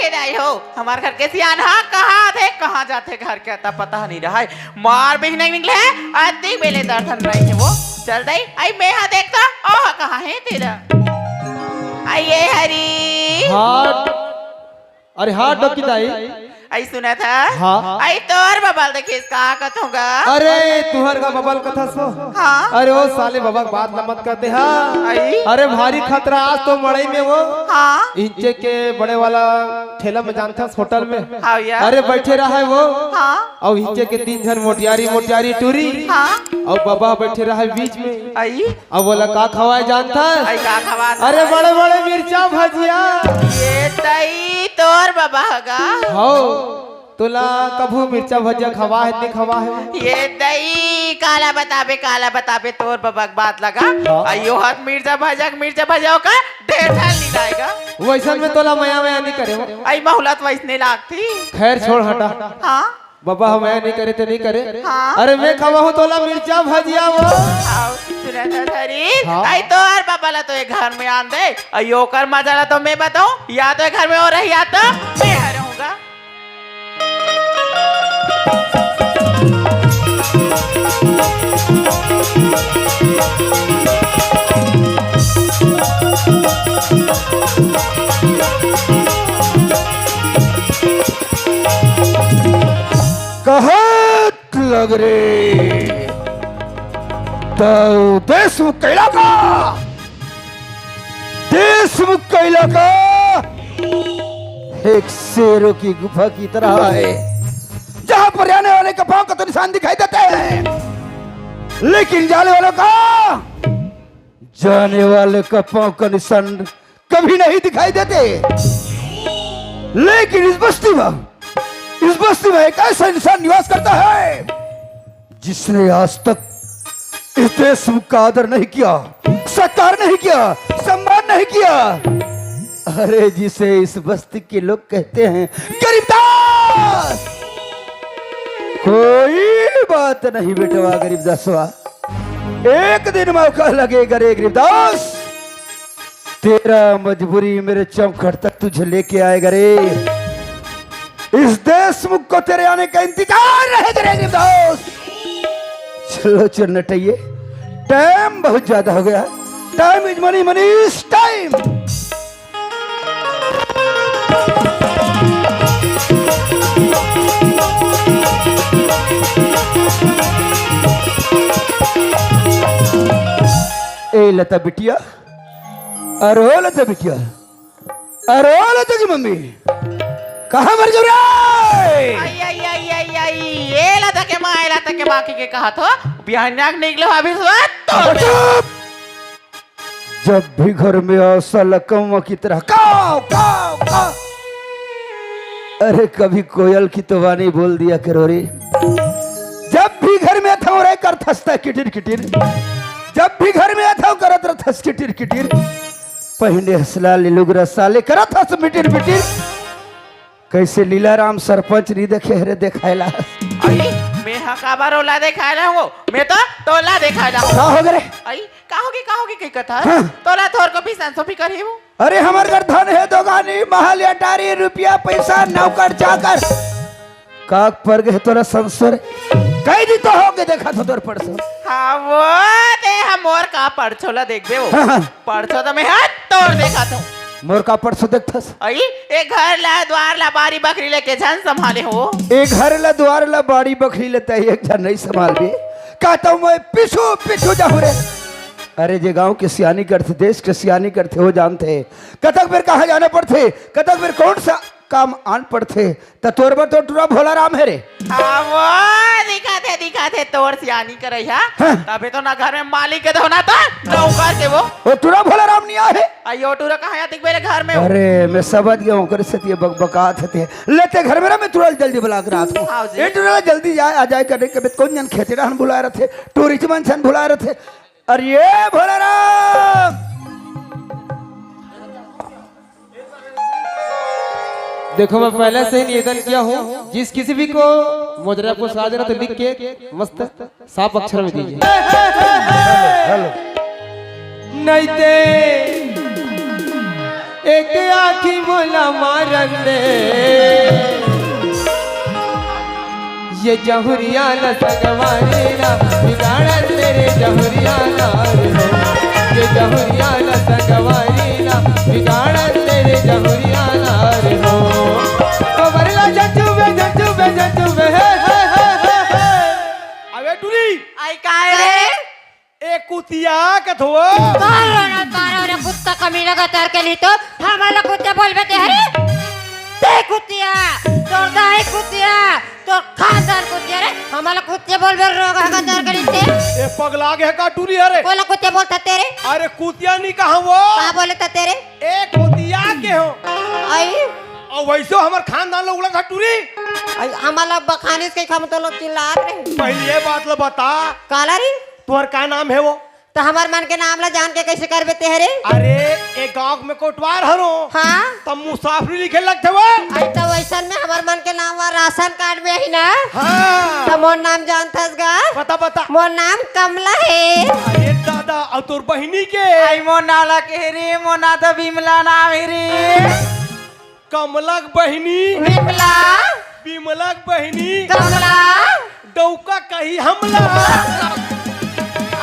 नहीं हो हमारे घर के सियान हाँ कहाँ थे कहाँ जाते घर के आता पता नहीं रहा है मार भी नहीं निकले आती बेले दर्शन रही है वो चल रही आई मैं यहाँ देखता ओह कहाँ है तेरा आइए हरी हाथ अरे हाथ डोकी दाई आई सुना था हाँ आई तोर बबल देखिए कहाँ कथ होगा अरे तुहर का बबल कथा सो हाँ अरे वो साले बाबा बात न मत करते हाँ आई अरे भारी खतरा आज तो मड़ई में वो हाँ इंचे के बड़े वाला ठेला में जानते हैं होटल में हाँ यार अरे बैठे रहा है वो हाँ और इंचे के 3 जन मोटियारी टूरी हाँ और बाबा बैठे रहा है बीच में आई अब बोला का खवाए जानता है आई का खवा अरे बड़े बड़े मिर्चा भजिया ये तई तोर बाबा होगा हो तुला कभू मिर्चा भजिया खवा है नहीं खवा है ये दही काला बताबे तोर बबक बात लगा अयो हाथ मिर्चा भजा का ढेर ढाल नहीं लाएगा वैसा में तोला मया नहीं करे वो। आई मोहलत वैसने लागती खैर छोड़ हटा हाँ बाबा हम नहीं करे तो नहीं करे हाँ। अरे मैं खवा हूँ तोला मिर्चा भजिया वो आओ सुना था शरीर हाँ। आई तो हर बाबा ला तो ये घर में आन दे अयो कर मजा ला तो मैं बताऊं या तो ये घर में हो रही या तो मैं रहूंगा कहत लग रे तो देशमुख कैला का एक शेरों की गुफा की तरह है जहां पर आने वाले का पांव का तो निशान दिखाई देते हैं लेकिन जाने वाले का पांव का निशान कभी नहीं दिखाई देते। लेकिन इस बस्ती में एक ऐसा इंसान निवास करता है जिसने आज तक इस देश का आदर नहीं किया, सत्कार नहीं किया, सम्मान नहीं किया। अरे जिसे इस बस्ती के लोग कहते हैं गरीबदास। कोई बात नहीं बेटवा गरीबदासवा, एक दिन मौका लगेगा रे गरीबदास, तेरा मजबूरी मेरे चौखट तक तुझे लेके आएगा रे। इस देशमुख को तेरे आने का इंतजार रहेगा रे गरीबदास। चलो चल नटइए, टाइम बहुत ज्यादा हो गया। Time is money, money is time. ए लता बिटिया, अरे लता बिटिया, अरे लता की मम्मी कहाँ मर गई रे? आई ये लता के बाकी के कहा तो बिहान्याक निकलो अभी तो जब भी घर में औसा लकम्मा की तरह काव काव काव, अरे कभी कोयल की तो वाणी बोल दिया करो रे। जब भी घर में था रे कर थसता किटिर किटिर, जब भी घर में था करत रथस किटिर किटिर, पहले हसला लुगरा साले करत हस मिटिर मिटिर। कैसे लीलाराम सरपंच नहीं देखे रे देखायला। आई मैं हकाबा रोला देखायला हूँ, मैं तो तोला देखायला हूँ। का हो गए? आई कहोगी की कथा हाँ। तोला थोर को भी संसोफी करी हूँ। अरे हमार घर धन है दोगानी, महल अटारी, रुपया पैसा नौकर चाकर, काक पर गए तोरा संसर कई दिन तो हो गए देखा तो तोर परसों। हाँ वो ते हम और का परछोला देख बे वो हाँ। परछो तो मैं हाथ तोड़ देखा था मोर का परसों देखथस। आई एक घर ला द्वार ला बारी बकरी लेके झन संभाले हो। एक घर ला द्वार ला बाड़ी बकरी लेता है, एक जन नहीं संभाल भी। कहता हूँ मैं पीछू पीछू जाऊँ रे। अरे जे गांव के सियानी करते, देश के सियानी करते हो जानते, कतक बेर कहाँ जाना पड़ते, कतक बेर कौन सा काम आन पड़ते। तोर बर तो टूरा भोला राम है रे। हाँ वो दिखाते तोर सियानी करे है तबे तो ना घर में मालिक के तो ना था नौकर के वो टूरा भोला राम नहीं आए। आयो टूरा कहाँ आती मेरे घर में। अरे मैं समझ गया हूँ, कर सकती है बकबकात थे लेते घर में ना मैं तुरंत जल्दी बुला कर आता हूँ। ये टूरा जल्दी जाए आ जाए करने के कौन जन खेतेड़ा हम बुला रहे थे, टूरिस्ट मन बुला रहे थे। अरे भोला राम देखो मैं पहले से ही निवेदन किया हूँ, जिस किसी भी को मुजरा को सजा देना तो लिख के मस्त साफ अक्षर में दीजिए। नहीं ते एक आखी मोला मारन दे ये जहुरिया न सगवारी ना बिगाड़न तेरे जहुरिया ना रे हो ये जहुरिया न सगवारी ना बिगाड़न तेरे जहुरिया ना रे हो कबरला जचुबे हे अबे टूरी आई काय रे ए कुतिया कथो तारा कुत्ता कमीना का तार के लिए तो हमारा कुत्ता बोल बेटे अरे ते कुतिया तोर दाई कुतिया तोर खानदार कुतिया रे हमारा कुत्ते बोल बे रोग का तार के लिए ए पगला गए का टूरी अरे कोला कुत्ते बोलता तेरे अरे कुतिया नहीं कहा वो कहां बोले ता तेरे ए कुतिया के हो आई और वैसे हमार खानदान लोग उलग टूरी आई हमारा बखानिस के हम तो लोग चिल्लात रे पहले ये बात लो बता काला रे तुम्हार का नाम है वो तो हमार मन के नाम ला जान के कैसे कर बेते हरे अरे एक गांव में कोटवार हरो हां तब मुसाफरी लिखे लगते वो आई तो वैसन में हमार मन के नाम वा राशन कार्ड में ही ना हाँ तो मोर नाम जानथस गा पता मोर नाम कमला है अरे दादा और तोर बहिनी के आई मोना ला के रे मोना तो बिमला नाम है रे कमलक बहिनी विमला बिमलक बहिनी कमला डौका कही हमला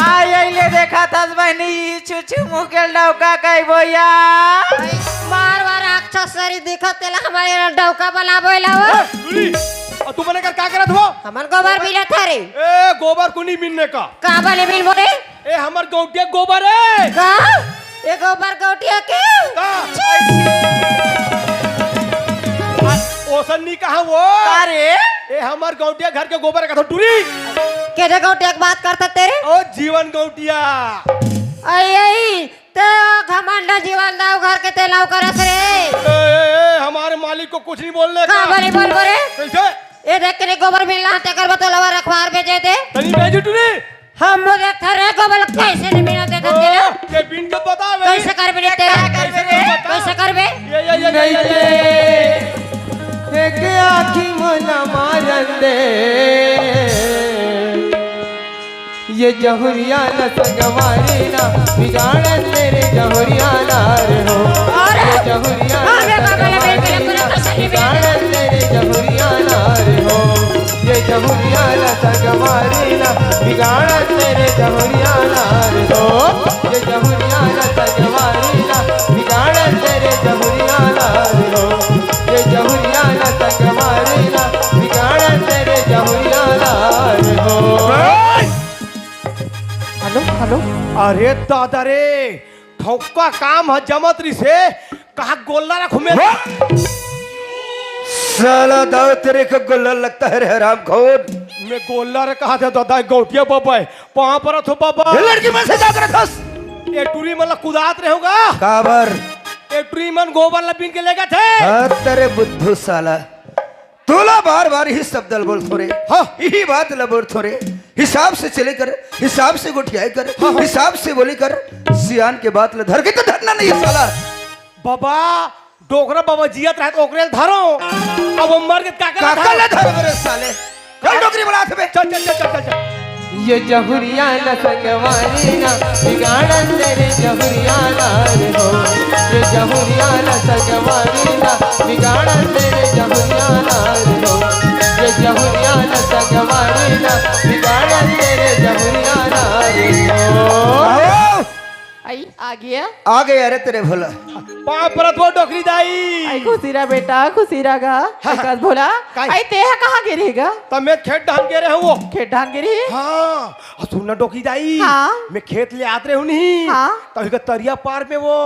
आई आई ले देखा था बहनी छुछु मुकेल डौका कई बोया बार बार राक्षसरी दिखत तेला हमारे डौका बना बोला वो टूरी और तू बने कर क्या करत हो हमन गोबर बिना था रे ए गोबर को नहीं मिलने का का बने बिल बोले ए हमार गौटिया गोबर है का ये गोबर गौटिया के ओसन नहीं कहा वो अरे ए हमार गौटिया घर के गोबर का तो टूरी के गौटिया की बात करता तेरे ओ जीवन गौटिया आई आई तो घमंड जीवन दाव घर के तेलाव करत रे ए, हमारे मालिक को कुछ नहीं बोलने का का बोले बोल बोले कैसे ये देख के गोबर मिलना ते कर बतलवा रखवार भेजे दे तनी भेज टूरी हम मुझे थरे गोबर कैसे नहीं मिला देता तेरा के बिन के बता बे कैसे कर बे तेरा कैसे कर बे ये एक आखी मोला मारन दे ये जहुरिया न सगवारी ना बिगाड़न तेरे जहुरिया ना रे हो ये जहुरिया बिगाड़न तेरे जहुरिया ना रे हो ये जहुरिया न सगवारी ना बिगाड़न तेरे जहुरिया ना रे हो ये जहुरिया न सगवारी ना बिगाड़न तेरे जहुरिया ना रे हो ये जहुरिया न सगवारी ना बिगाड़न तेरे जहुरिया ना रे हो हेलो अरे दादा रे ठोका काम है जमतरी से कहा गोल्ला रखू में साला दाव तेरे को गोल्ला लगता है रे हराम खोर मैं गोल्ला रे कहा था दादा गौटिया बाबा है वहां पर थो बाबा ये लड़की मन से जाकर थस ए टूरी मतलब कुदात रहे होगा काबर ए टूरी मन गोबर लपीन के लेगा थे तेरे बुद्धू साला तोला बार बार ही शब्द बोल थोरे हाँ यही बात लबोर थोरे हिसाब से चले कर हिसाब से गोठियाई कर हिसाब से बोली कर सियान के बात ले धर के तो धरना नहीं है साला बाबा डोकरा बाबा जियत रहे तो ओकरे धरो अब वो मर के काका ले धर मेरे साले कल डोकरी बना थे बे चल चल चल चल चल ये जहुरिया न सगवारी ना बिगाड़न तेरे जहुरिया ना रे हो ये जहुरिया न सगवारी ना बिगाड़न तेरे जहुरिया ना रे हो ये जहुरिया न सगवारी ना बिगाड़न तेरे जहुरिया ना रे हो आई आ गया आ गए अरे तेरे भोला पांव परत वो डोकरी दाई आई खुशीरा बेटा खुशीरा गा कस भोला काय? आई तेहा कहाँ गिरेगा तब मैं खेत ढान के रहे वो खेत ढान गिरी हाँ सुन ना डोकी दाई हाँ। मैं खेत ले आते रहे नहीं हाँ। तभी का तरिया पार में वो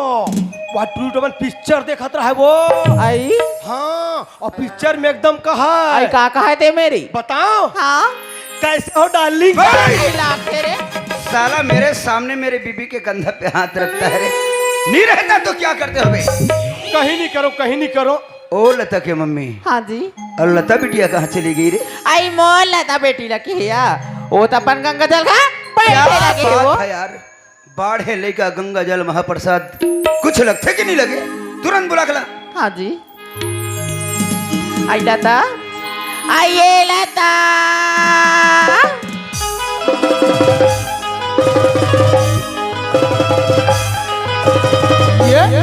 वहाँ टूटमन पिक्चर देखत रहा है वो आई हाँ और पिक्चर में एकदम कहा आई का कहा थे मेरी बताओ हाँ कैसे हो डार्लिंग आई लाख तेरे साला मेरे सामने मेरे बीबी के कंधे पे हाथ रखता है रे नहीं रहता तो क्या करते हो बे कहीं नहीं करो ओ लता के मम्मी हाँ जी और लता बिटिया कहाँ चली गई रे आई मोल लता बेटी लगी है या वो तो अपन गंगा जल का क्या पैसे लगे वो बात है यार बाढ़ है लेकर गंगा जल महाप्रसाद कुछ लगते कि नहीं लगे तुरंत बुला खला हाँ जी आई लता आइए लता ये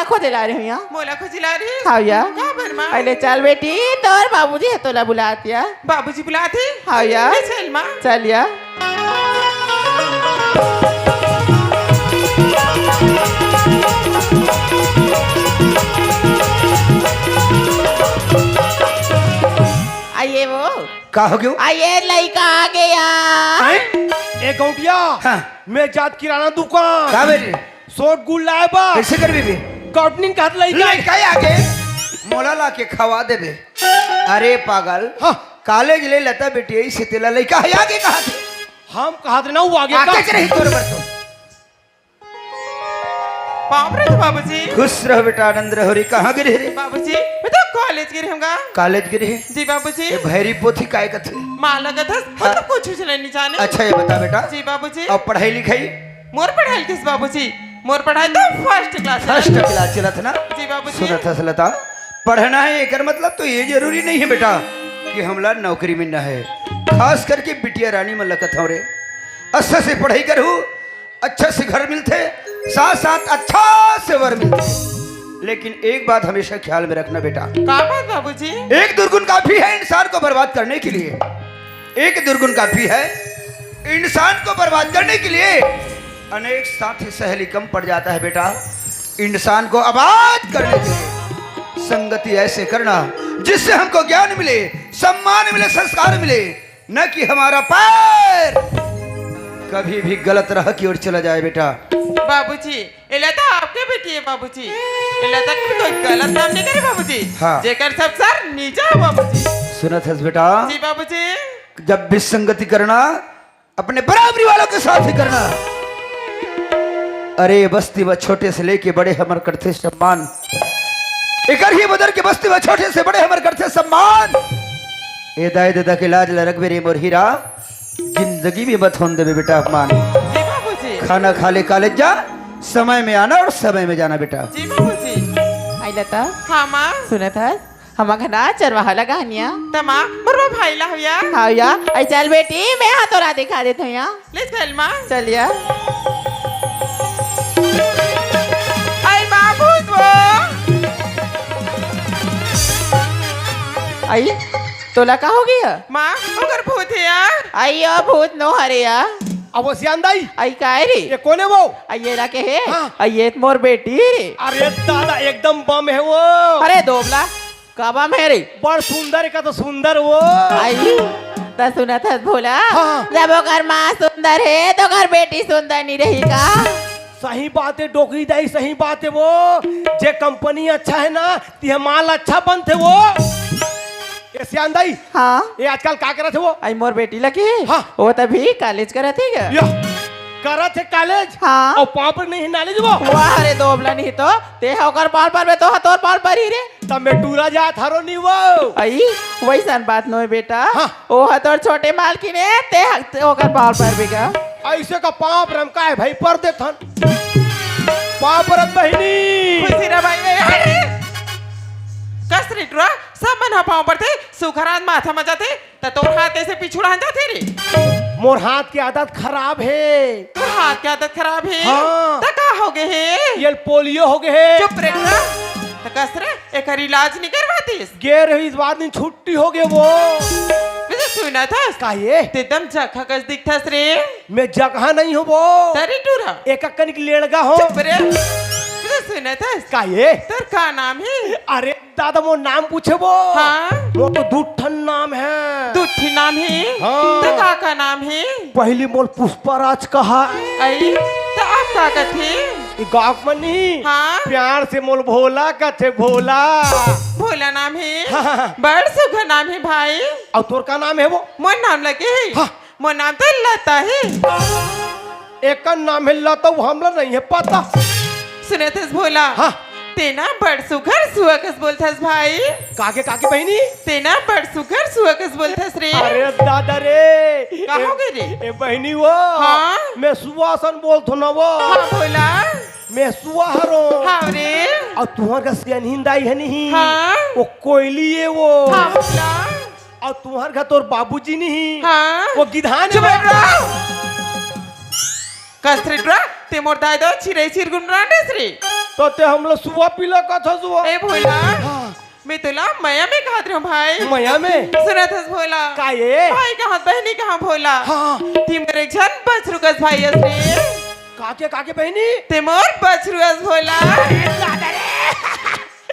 मोला खोजे ला रही हूँ यहाँ मोला खुजिला रही हाँ या क्या बर माँ पहले चल बेटी तोर बाबूजी है तोला बुलातिया बाबूजी बुलाते हाँ या ले चल माँ चल या आइए वो का हो गयो आइए लड़का आ गया ए गौटिया हाँ। मैं जात किराना दुकान का बेटे सोट गुल लाए बा कैसे कर बेबी गार्डनिंग का लई लड़का आगे मोला ला के खवा देबे अरे पागल हाँ। कॉलेज ले लता बेटी यही से तेला लड़का है आगे कहा थे हम कहा ना वो आगे आगे से नहीं तोर पर तो पाप रे बाबूजी खुश रहो बेटा आनंद रहो रे कहाँ गिरे रे बाबूजी मैं तो कॉलेज गिरे होगा कॉलेज गिरे जी बाबूजी ये भैरी पोथी काय कथे माँ लगा था मतलब कुछ नहीं जाने अच्छा ये बता बेटा जी बाबूजी और पढ़ाई लिखाई मोर पढ़ाई किस बाबूजी मोर पढ़ाई तो फर्स्ट क्लास फर्स्ट क्लास चला था ना जी बाबूजी सुना था सलता पढ़ना है एक मतलब तो ये जरूरी नहीं है बेटा कि हमला नौकरी मिलना है खास करके बिटिया रानी में लगत हो रे अच्छा से पढ़ाई करूँ अच्छा से घर मिलते साथ साथ अच्छा से वर मिलते लेकिन एक बात हमेशा ख्याल में रखना बेटा का बात बाबूजी एक दुर्गुण काफी है इंसान को बर्बाद करने के लिए एक दुर्गुण काफी है इंसान को बर्बाद करने के लिए अनेक साथी सहेली कम पड़ जाता है बेटा इंसान को आबाद करने के लिए संगति ऐसे करना जिससे हमको ज्ञान मिले सम्मान मिले संस्कार मिले न कि हमारा पैर कभी भी गलत राह की ओर चला जाए बेटा बाबूजी इला तो आपके बेटी है बाबूजी इला तक कोई गलत काम नहीं करे बाबूजी हाँ। जेकर सब सर नीचा है बाबूजी सुनत है बेटा जी बाबूजी जब भी संगति करना अपने बराबरी वालों के साथ ही करना अरे बस्ती व छोटे से लेके बड़े हमर करते सम्मान एक ही बदर के बस्ती व छोटे से बड़े हमर करते सम्मान ए दाई दादा के लाज ल रखबे रे मोर हीरा जिंदगी में मत होन देवे बेटा अपमान जी बाबूजी खाना खा ले कॉलेज जा समय में आना और समय में जाना बेटा जी बाबूजी आई लता हाँ माँ सुनत है हम घना चरवाहा लगा हनिया तमा बरवा भाई ला हुआ हाँ या आई चल बेटी मैं हाथ तोरा दिखा देता हूँ यहाँ ले चल माँ चलिया आई बाबू वो आई तोला का हो गया माँ अगर भूत है यार आई ओ भूत नो हरे या अब वो सियांदाई आई काय रे ये कौन है वो आई ये रखे है हाँ। आई ये मोर बेटी रे अरे दादा एकदम बम है वो अरे दोबला काबा मेरी बड़ सुंदर का तो सुंदर वो आई तो सुना था भोला हाँ। जब अगर माँ सुंदर है तो घर बेटी सुंदर नहीं रहेगा सही बात है डोकरी दाई सही बात है वो जे कंपनी अच्छा है ना ते माल अच्छा बनते वो ये सियांदाई हाँ ये आजकल का करत है वो आई मोर बेटी लगी हाँ। वो तभी कॉलेज करत है क्या या करत है कॉलेज हाँ। और पाप नहीं नॉलेज वो वाह रे दोबला नहीं तो ते होकर पाल पर में तो तोर पाल पर ही रे तब मैं टूरा जात हरो नहीं वो आई वैसन बात नो है बेटा हाँ। ओ हतोर छोटे माल की ने ते होकर पाल पर भी का ऐसे का पाप रम का है भाई पर देखन पाप रम बहिनी खुशी रा भाई अरे कसरी टुरा सब मन पाँव पर थे सुखरात माथा में जाते तो तोर हाथ ऐसे पिछुड़ा जाते रे मोर हाथ की आदत खराब है तोर हाथ की आदत खराब है हाँ। तो का हो गए है ये पोलियो हो गए है चुप रे टुरा तो कसरे एक इलाज नहीं करवातीस गे रही इस बात दिन छुट्टी हो गए वो मुझे सुना था का ये एकदम जखा कस दिखतास रे मैं जगह नहीं हूँ वो तरी टुरा एक अक्कन की लेड़गा हो चुप रे मुझे सुना था का ये तोर का नाम है अरे दादा वो नाम पूछे वो हाँ। वो तो दूठन नाम है दूठी नाम है हाँ। तो का नाम है पहली मोल पुष्पराज कहा आई तो आप का कथे गाँव में नहीं हाँ प्यार से मोल भोला कथे भोला भोला नाम है हाँ। बड़ सुखा नाम है भाई और तोर का नाम है वो मोर नाम लगे है हाँ। मोर नाम तो लता है एक का नाम है लता वो हमला नहीं है पता सुने थे भोला हाँ। तेना बड़ सुखर सुअकस बोलथस भाई काके काके बहनी तेना बड़ सुखर सुअकस बोलथस रे अरे दादा रे का हो गई रे ए बहनी वो हाँ। मैं सुवासन बोलथो ना वो हाँ भोला मैं सुवाहरो हाँ रे और तुम्हार का सियन हिंदाई है नहीं हाँ। वो कोयली है वो हाँ भोला और तुम्हार का तोर बाबूजी नहीं हाँ वो गिधान चुप है रहो कसरे ड्रा ते मोर दादा छिरे छिर गुन रांडे श्री तो ते हम लोग सुबह पीला का था सुबह ए भोला मैं तुला मया में कहा रही हूँ भाई मया में सुना था भोला का ये भाई कहाँ बहनी कहाँ भोला हाँ ती मेरे छन बचरुकस भाई असली काके काके बहनी ते मोर बचरुकस भोला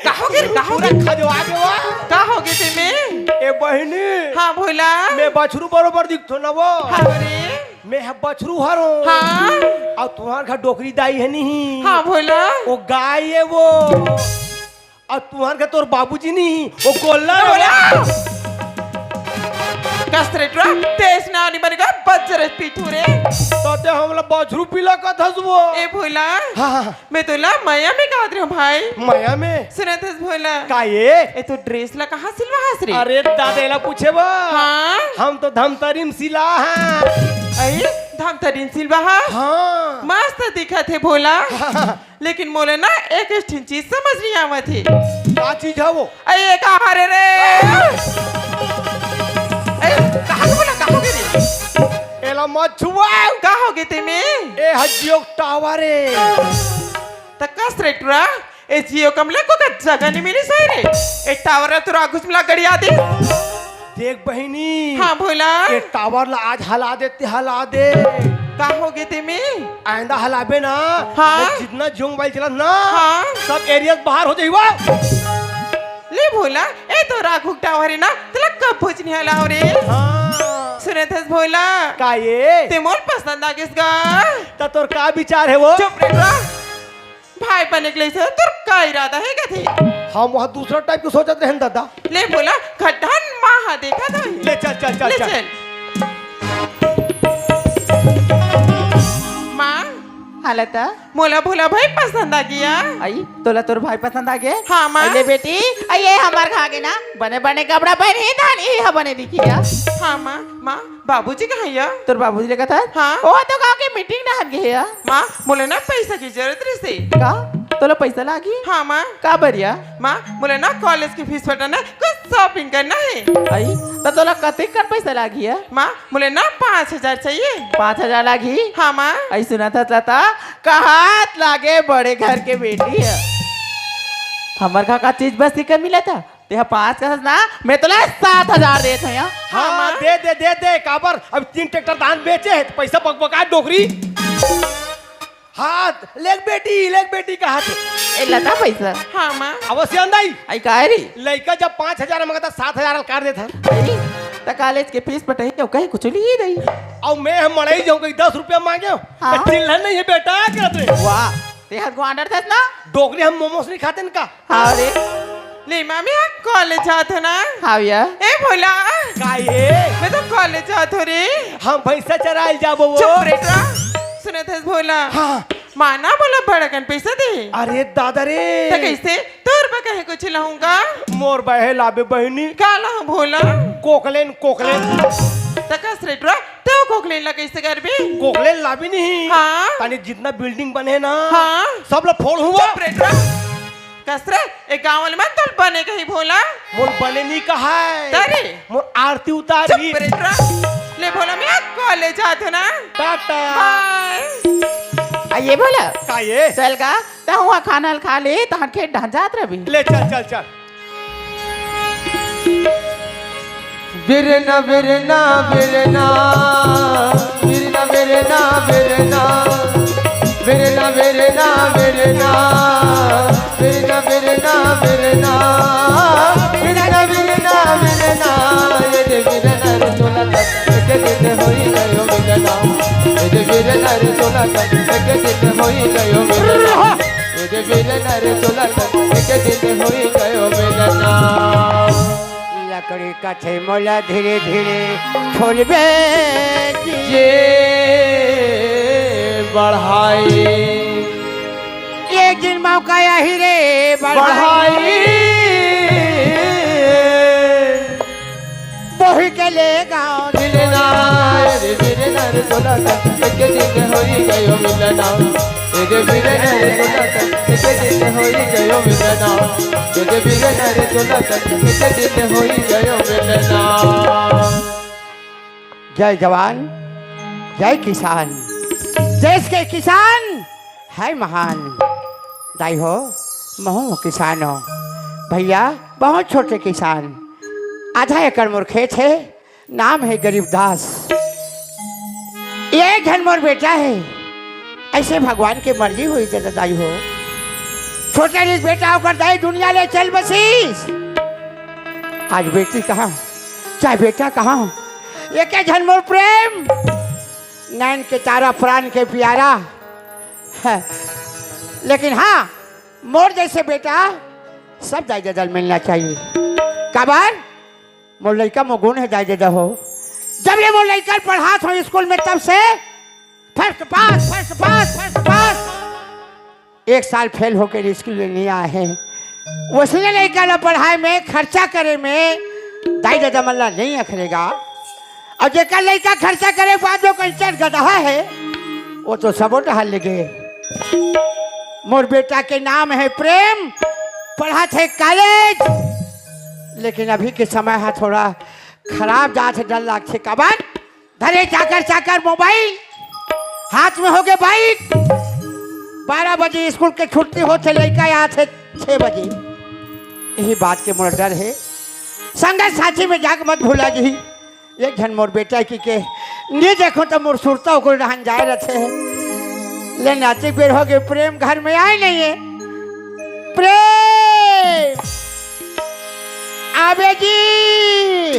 कहोगे खजो आगे वा कहोगे ते में ए बहनी हाँ भोला मैं बछरू बरोबर दिखतो ना वो हाँ रे मैं है बछरू हरो हाँ और तुम्हारे घर डोकरी दाई है नहीं हाँ भोला वो गाय है वो और तुम्हारे घर तोर बाबूजी नहीं वो गोल्ला है भोला कस्ट्रेट्रा तेज ना नहीं बनेगा बच्चे पीठू रे तो ते हम लोग बछरू पीला का था सुबह ए भोला हाँ मैं तुला मया में कहा रही हूँ भाई मया में सुना था भोला का ये ए तो ड्रेस ला कहाँ सिलवा हंस रे अरे दादेला पूछे बा हाँ हम तो धमतरीम सिला हैं अरे धाम तरीन सिलवा हाँ मस्त दिखा थे भोला लेकिन मोले ना एक चीज समझ नहीं आवा थी क्या चीज है वो अरे कहाँ रे कहाँ बोला कहाँ रे एला मत छुआ कहाँ हो गए ते में ए हजियो टावर रे तक्का स्ट्रेटरा ए जियो कमले को का जगह नहीं मिली सही रे ए टावर तो राघुस मिला गड़िया दे देख बहनी हाँ भोला ये टावर ला आज हला दे कहाँ हो गए ते में आइंदा हलाबे ना हाँ। तो जितना जो मोबाइल चला ना हाँ। सब एरिया बाहर हो जाइबा ले भोला ए तो राघु टावर है ना तला कब भोजनी हला हो रे हाँ सुने थे भोला का ये ते मोल पसंद आ किसका ता तोर का विचार है वो चुप रे भाई बने के लिए से तोर का इरादा है क्या थे हम वहाँ दूसरा टाइप के सोचत रहे दादा ले बोला खड्डन माहा देखा था ले चल चल चल ले चल चल माँ हालता मोला भोला भाई पसंद आ गया आई तोला तोर भाई पसंद आ गए हाँ माँ अरे बेटी ये हमार खा के ना बने बने कपड़ा पहन ही था नहीं है बने दिखिया हाँ माँ माँ बाबूजी कहाँ है तोर बाबूजी लेका था हाँ। वो तो गांव के मीटिंग ना हट गए माँ बोले ना पैसा की जरूरत रही से का तोला पैसा लागी हाँ माँ का बढ़िया माँ बोले ना कॉलेज की फीस पटाना कुछ शॉपिंग करना है आई तो तोला कतेक कर पैसा लागी है माँ बोले ना 5,000 चाहिए 5,000 लागी हाँ माँ आई सुना था लता कहात लागे बड़े घर के बेटी है हमार का चीज बस ही कर मिला था तेहा 5 का ना मैं तोला 7,000 देत है हाँ माँ। दे काबर अब 3 ट्रैक्टर धान बेचे है तो पैसा बकबका डोकरी हाथ लेग बेटी का हाथ ए लता पैसा हाँ माँ अवश्य अंदाई आई काहे री लड़का जब 5,000 मंगता 7,000 कर देता आई त कॉलेज के फीस पटाई क्यों कहीं कुछ लिए नहीं और मैं हम मड़ाई जाऊँ कहीं 10 रुपया मांगे हाँ। चिल्हन नहीं है बेटा कहते वाह तेहा को ऑर्डर था ना डोकरी हम मोमोस नहीं खाते ना हाँ रे ले मामी हाँ कॉलेज जाते ना हाँ भैया ए भोला का ये मैं तो कॉलेज जाते रे हम भैंसा चराइल जाबो वो चुप रे सुने थे भोला हाँ माना बोला बड़कन पैसा दे अरे दादा रे तो कैसे तोर पे कहे कुछ लाऊंगा मोर बहे लाबे बहनी काला हूँ भोला कोकलेन तकस रेटरा तो कोकलेन ला कैसे कर भी कोकलेन लाबी नहीं हाँ। तानी जितना बिल्डिंग बने ना हाँ। सब लोग फोड़ हुआ चुप रेटरा कसरे एक गाँव वाले मन तो बने कहीं भोला मोर बने नहीं कहा है तारे मोर आरती उतारी चुप रेटरा ले भोला मैं कॉलेज जाते ना टाटा ये बोला का ये चल का तो हुआ खाना खा ले तो हट के ढंजात रही ले चल बिरना बिरना बिरना बिरना बिरना बिरना बिरना बिरना बिरना बिरना बिरना बिरना बिरना बिरना बिरना ये बिरना रे सोना तक के दिन होई गयो बिरना ये बिरना रे सोना तक के दिन होई गयो बिरना ये बिरना रे सोना तक के दिन होई गयो बिरना लकड़ी का थे मोला धीरे धीरे खोलबे ये बढ़ाई एक दिन मौका यही रे बढ़ाई बोही के ले गाँव मिलना रे मिलना रे सोना तक एक दिन होई गयो मिलना रे मिलना रे सोना तक एक दिन होई गयो मिलना रे मिलना रे सोना तक एक दिन होई गयो मिलना। जय जवान जय किसान, देश के किसान है महान। दाई हो महू किसान हो भैया, बहुत छोटे किसान, आधा एकड़ मोर खेत है, नाम है गरीबदास। ये घर मोर बेटा है, ऐसे भगवान की मर्जी हुई तो दाई हो। छोटे रिस बेटा होकर दाई दुनिया ले चल बसीस। आज बेटी कहाँ चाहे बेटा कहाँ, ये क्या झन मोर प्रेम, नैन के तारा प्राण के प्यारा है। लेकिन हाँ मोर जैसे बेटा सब दाई दादा मिलना चाहिए। काबर मोर लड़का मोगुन है दाई दादा हो। जब ये मोर लड़का पढ़ात हो स्कूल में तब से first pass first pass first pass, एक साल फेल होकर स्कूल में नहीं आए हैं। उसने लड़का ला पढ़ाई में खर्चा करे में दाई दादा मल्ला नहीं अखरेगा। और जेकर लड़का खर्चा करे बाद में कंचर गधा है वो तो सबो टहल लगे। मोर बेटा के नाम है प्रेम, पढ़ा थे कॉलेज, लेकिन अभी के समय है थोड़ा खराब जात है, डर लाग थे। कबर धरे चाकर चाकर मोबाइल, हाथ में हो गए बाइक। 12 बजे स्कूल के छुट्टी होते लड़का यहाँ थे 6 बजे। यही बात के मोर डर है, संगत साथी में जाकर मत भूला जी। एक घन मोर बेटा की के नहीं देखो तो मोर सुरता को रहन जाए रहे हैं। ले नाचे बेर हो गए, प्रेम घर में आए नहीं है। प्रेम आबे जी।